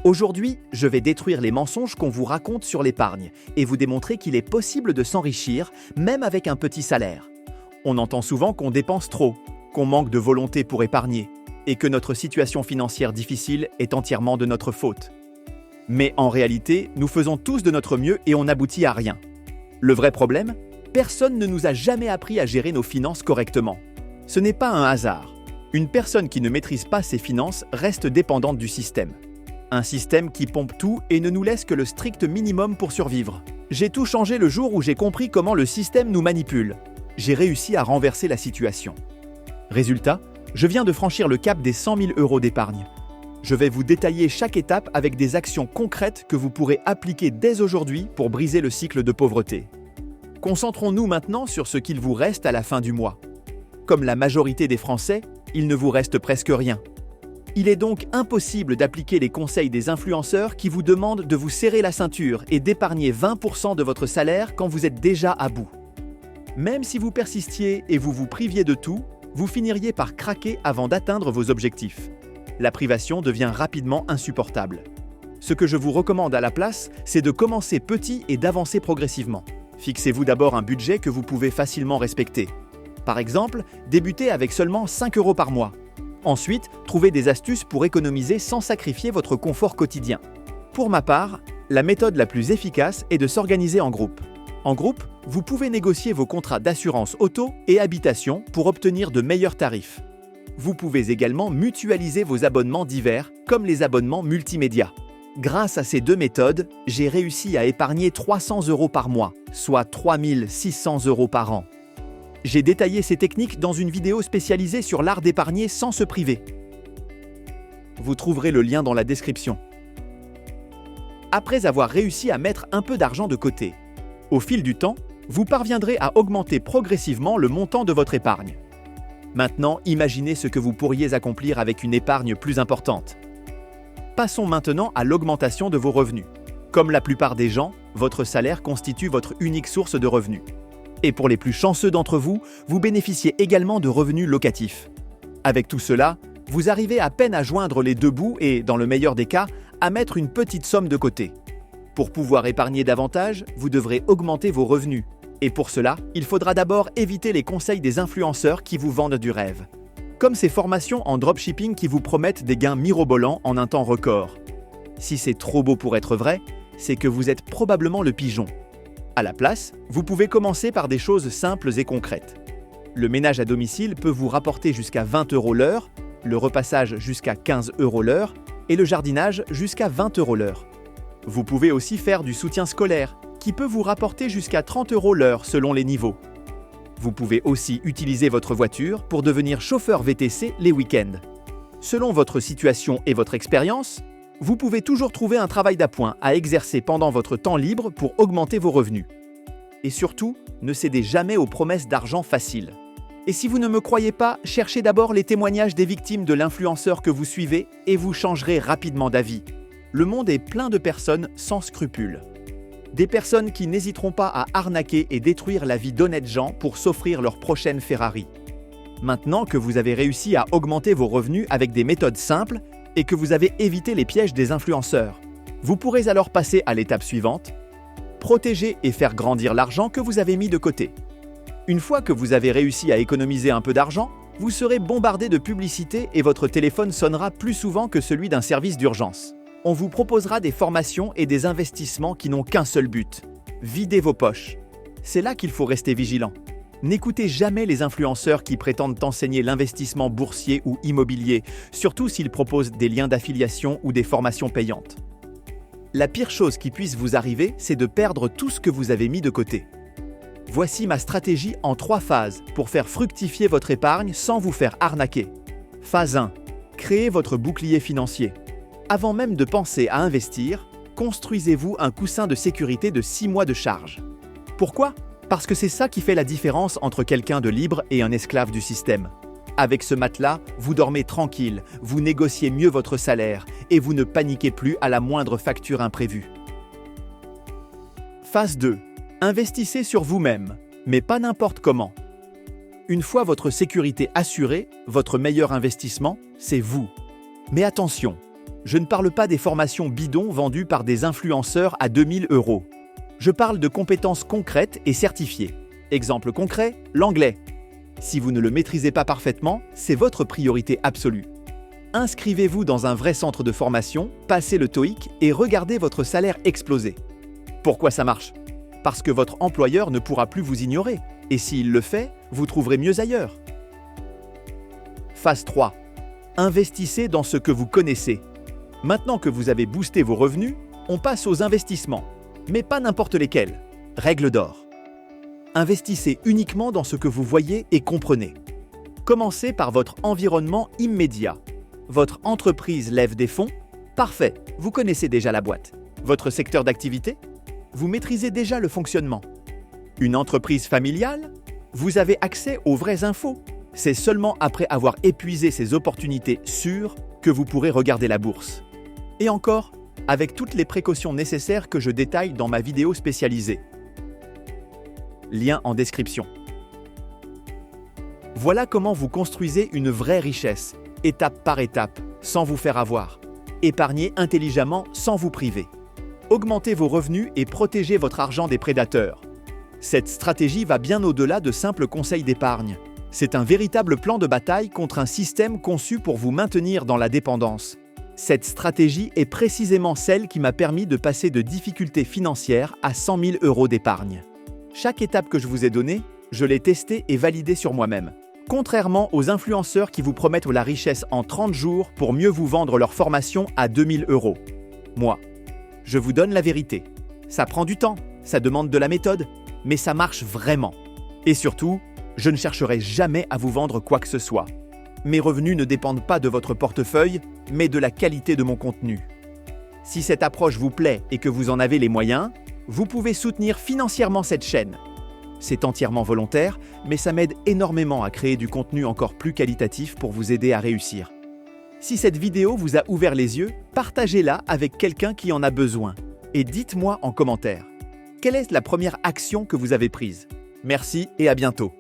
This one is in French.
Aujourd'hui, je vais détruire les mensonges qu'on vous raconte sur l'épargne et vous démontrer qu'il est possible de s'enrichir même avec un petit salaire. On entend souvent qu'on dépense trop, qu'on manque de volonté pour épargner et que notre situation financière difficile est entièrement de notre faute. Mais en réalité, nous faisons tous de notre mieux et on n'aboutit à rien. Le vrai problème, personne ne nous a jamais appris à gérer nos finances correctement. Ce n'est pas un hasard. Une personne qui ne maîtrise pas ses finances reste dépendante du système. Un système qui pompe tout et ne nous laisse que le strict minimum pour survivre. J'ai tout changé le jour où j'ai compris comment le système nous manipule. J'ai réussi à renverser la situation. Résultat, je viens de franchir le cap des 100 000 € d'épargne. Je vais vous détailler chaque étape avec des actions concrètes que vous pourrez appliquer dès aujourd'hui pour briser le cycle de pauvreté. Concentrons-nous maintenant sur ce qu'il vous reste à la fin du mois. Comme la majorité des Français, il ne vous reste presque rien. Il est donc impossible d'appliquer les conseils des influenceurs qui vous demandent de vous serrer la ceinture et d'épargner 20% de votre salaire quand vous êtes déjà à bout. Même si vous persistiez et vous vous priviez de tout, vous finiriez par craquer avant d'atteindre vos objectifs. La privation devient rapidement insupportable. Ce que je vous recommande à la place, c'est de commencer petit et d'avancer progressivement. Fixez-vous d'abord un budget que vous pouvez facilement respecter. Par exemple, débutez avec seulement 5 € par mois. Ensuite, trouvez des astuces pour économiser sans sacrifier votre confort quotidien. Pour ma part, la méthode la plus efficace est de s'organiser en groupe. En groupe, vous pouvez négocier vos contrats d'assurance auto et habitation pour obtenir de meilleurs tarifs. Vous pouvez également mutualiser vos abonnements divers, comme les abonnements multimédia. Grâce à ces deux méthodes, j'ai réussi à épargner 300 € par mois, soit 3 600 € par an. J'ai détaillé ces techniques dans une vidéo spécialisée sur l'art d'épargner sans se priver. Vous trouverez le lien dans la description. Après avoir réussi à mettre un peu d'argent de côté, au fil du temps, vous parviendrez à augmenter progressivement le montant de votre épargne. Maintenant, imaginez ce que vous pourriez accomplir avec une épargne plus importante. Passons maintenant à l'augmentation de vos revenus. Comme la plupart des gens, votre salaire constitue votre unique source de revenus. Et pour les plus chanceux d'entre vous, vous bénéficiez également de revenus locatifs. Avec tout cela, vous arrivez à peine à joindre les deux bouts et, dans le meilleur des cas, à mettre une petite somme de côté. Pour pouvoir épargner davantage, vous devrez augmenter vos revenus. Et pour cela, il faudra d'abord éviter les conseils des influenceurs qui vous vendent du rêve. Comme ces formations en dropshipping qui vous promettent des gains mirobolants en un temps record. Si c'est trop beau pour être vrai, c'est que vous êtes probablement le pigeon. À la place, vous pouvez commencer par des choses simples et concrètes. Le ménage à domicile peut vous rapporter jusqu'à 20 € l'heure, le repassage jusqu'à 15 € l'heure et le jardinage jusqu'à 20 € l'heure. Vous pouvez aussi faire du soutien scolaire, qui peut vous rapporter jusqu'à 30 € l'heure selon les niveaux. Vous pouvez aussi utiliser votre voiture pour devenir chauffeur VTC les week-ends. Selon votre situation et votre expérience, vous pouvez toujours trouver un travail d'appoint à exercer pendant votre temps libre pour augmenter vos revenus. Et surtout, ne cédez jamais aux promesses d'argent facile. Et si vous ne me croyez pas, cherchez d'abord les témoignages des victimes de l'influenceur que vous suivez et vous changerez rapidement d'avis. Le monde est plein de personnes sans scrupules. Des personnes qui n'hésiteront pas à arnaquer et détruire la vie d'honnêtes gens pour s'offrir leur prochaine Ferrari. Maintenant que vous avez réussi à augmenter vos revenus avec des méthodes simples et que vous avez évité les pièges des influenceurs, vous pourrez alors passer à l'étape suivante, protéger et faire grandir l'argent que vous avez mis de côté. Une fois que vous avez réussi à économiser un peu d'argent, vous serez bombardé de publicités et votre téléphone sonnera plus souvent que celui d'un service d'urgence. On vous proposera des formations et des investissements qui n'ont qu'un seul but, vider vos poches. C'est là qu'il faut rester vigilant. N'écoutez jamais les influenceurs qui prétendent enseigner l'investissement boursier ou immobilier, surtout s'ils proposent des liens d'affiliation ou des formations payantes. La pire chose qui puisse vous arriver, c'est de perdre tout ce que vous avez mis de côté. Voici ma stratégie en 3 phases pour faire fructifier votre épargne sans vous faire arnaquer. Phase 1. Créez votre bouclier financier. Avant même de penser à investir, construisez-vous un coussin de sécurité de 6 mois de charge. Pourquoi ? Parce que c'est ça qui fait la différence entre quelqu'un de libre et un esclave du système. Avec ce matelas, vous dormez tranquille, vous négociez mieux votre salaire et vous ne paniquez plus à la moindre facture imprévue. Phase 2. Investissez sur vous-même, mais pas n'importe comment. Une fois votre sécurité assurée, votre meilleur investissement, c'est vous. Mais attention, Je ne parle pas des formations bidons vendues par des influenceurs à 2000 €. Je parle de compétences concrètes et certifiées. Exemple concret, l'anglais. Si vous ne le maîtrisez pas parfaitement, c'est votre priorité absolue. Inscrivez-vous dans un vrai centre de formation, passez le TOEIC et regardez votre salaire exploser. Pourquoi ça marche? Parce que votre employeur ne pourra plus vous ignorer. Et s'il le fait, vous trouverez mieux ailleurs. Phase 3. Investissez dans ce que vous connaissez. Maintenant que vous avez boosté vos revenus, on passe aux investissements. Mais pas n'importe lesquels. Règle d'or. Investissez uniquement dans ce que vous voyez et comprenez. Commencez par votre environnement immédiat. Votre entreprise lève des fonds? Parfait, vous connaissez déjà la boîte. Votre secteur d'activité? Vous maîtrisez déjà le fonctionnement. Une entreprise familiale? Vous avez accès aux vraies infos. C'est seulement après avoir épuisé ces opportunités sûres que vous pourrez regarder la bourse. Et encore, avec toutes les précautions nécessaires que je détaille dans ma vidéo spécialisée. Lien en description. Voilà comment vous construisez une vraie richesse, étape par étape, sans vous faire avoir. Épargnez intelligemment sans vous priver. Augmentez vos revenus et protégez votre argent des prédateurs. Cette stratégie va bien au-delà de simples conseils d'épargne. C'est un véritable plan de bataille contre un système conçu pour vous maintenir dans la dépendance. Cette stratégie est précisément celle qui m'a permis de passer de difficultés financières à 100 000 € d'épargne. Chaque étape que je vous ai donnée, je l'ai testée et validée sur moi-même. Contrairement aux influenceurs qui vous promettent la richesse en 30 jours pour mieux vous vendre leur formation à 2000 €. Moi, je vous donne la vérité. Ça prend du temps, ça demande de la méthode, mais ça marche vraiment. Et surtout, je ne chercherai jamais à vous vendre quoi que ce soit. Mes revenus ne dépendent pas de votre portefeuille, mais de la qualité de mon contenu. Si cette approche vous plaît et que vous en avez les moyens, vous pouvez soutenir financièrement cette chaîne. C'est entièrement volontaire, mais ça m'aide énormément à créer du contenu encore plus qualitatif pour vous aider à réussir. Si cette vidéo vous a ouvert les yeux, partagez-la avec quelqu'un qui en a besoin. Et dites-moi en commentaire, quelle est la première action que vous avez prise? Merci et à bientôt.